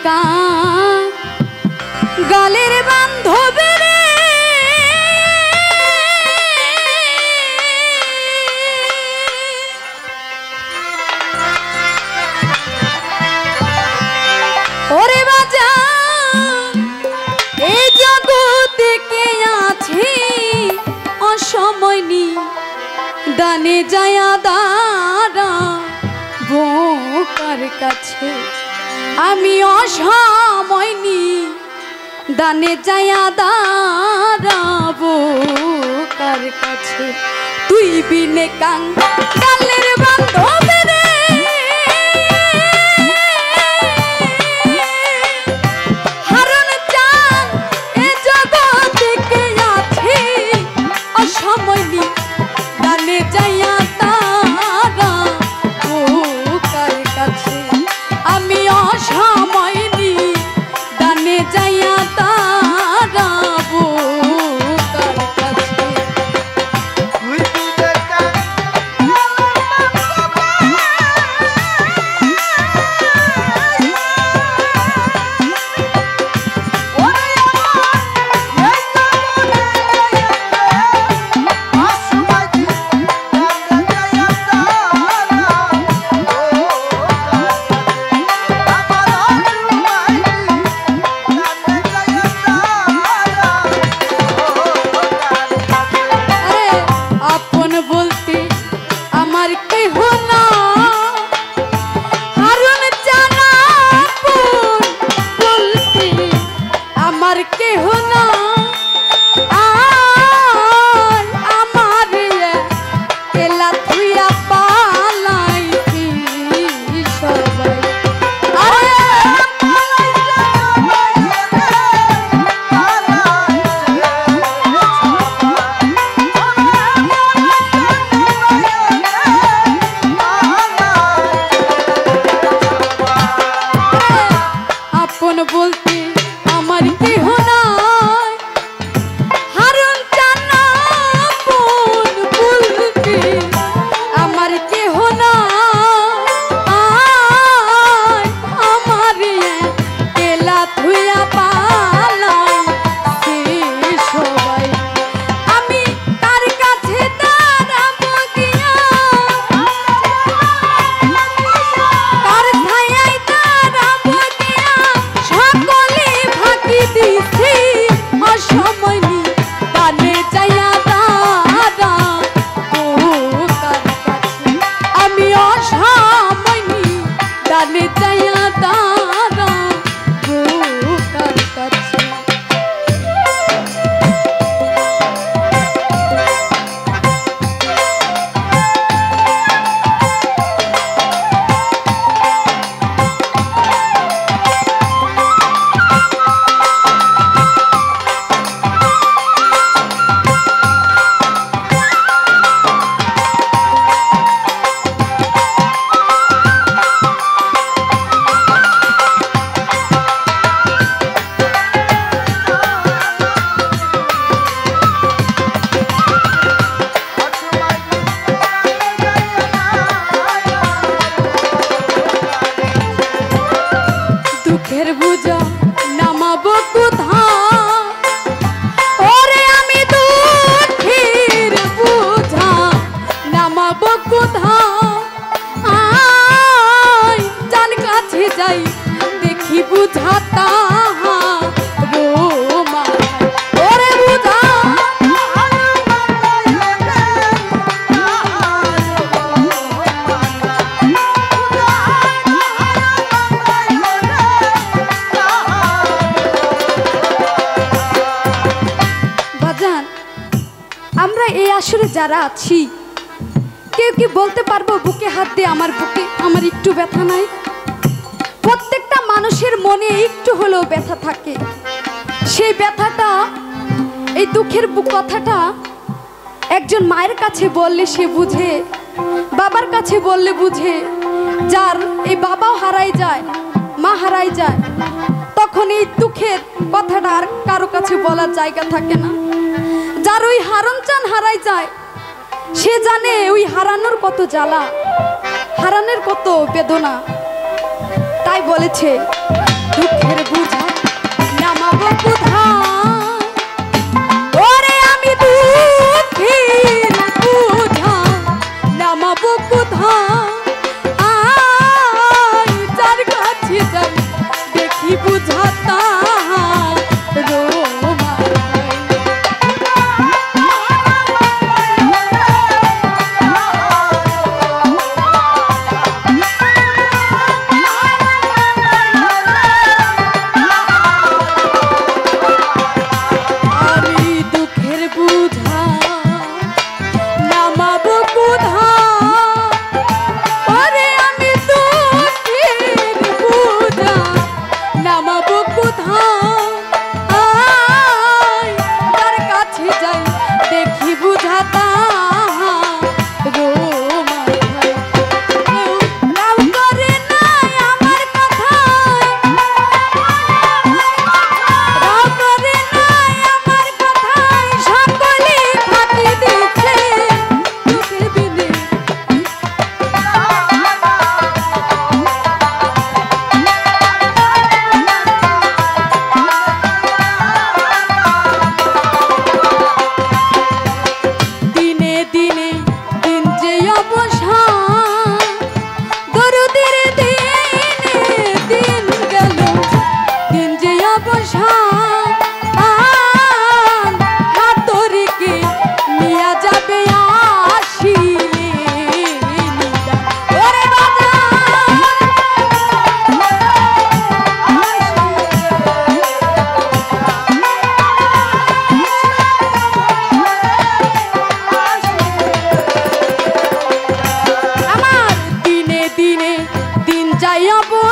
কা গালের বান্ধবী রে ওরে বাজান এই জগতে কে আছে অসময়নি দানে যায়া দাঁড়া বোকার কাছে আমি অসময়নি দানে যায়া দাঁড়াবো কার কাছে তুই বিনে কাঙ্গালের বান্ধবী রে হারুন চাঁদ এ জগতে কে আছে অসময়নি দানে যায়া দাঁড়াবো কার কাছে আমি অসময়নি দানে যায়া দাঁড়াবো কার কাছে দেখি বুঝাতা আমরা এই আসরে যারা আছি কেউ কি বলতে পারবো বুকে হাত দিয়ে আমার বুকে আমার একটু ব্যথা নাই? প্রত্যেকটা মানুষের মনে একটু হলেও ব্যথা থাকে। সেই ব্যথাটা এই দুঃখের কথাটা একজন মায়ের কাছে বললে সে বুঝে, বাবার কাছে বললে বুঝে। যার এই বাবাও হারাই যায়, মা হারাই যায়, তখন এই দুঃখের কথাটা আর কারো কাছে বলার জায়গা থাকে না। যার ওই হারন চান হারাই যায় সে জানে ওই হারানোর কত জ্বালা, হারানোর কত বেদনা। তাই বলেছে দুঃখের বুঝা নামাবো কোথায় ওরে আমি দুঃখের বুঝা নামাবো কোথায় আয় যার কাছে যাই দেখি বুঝাতা যাইব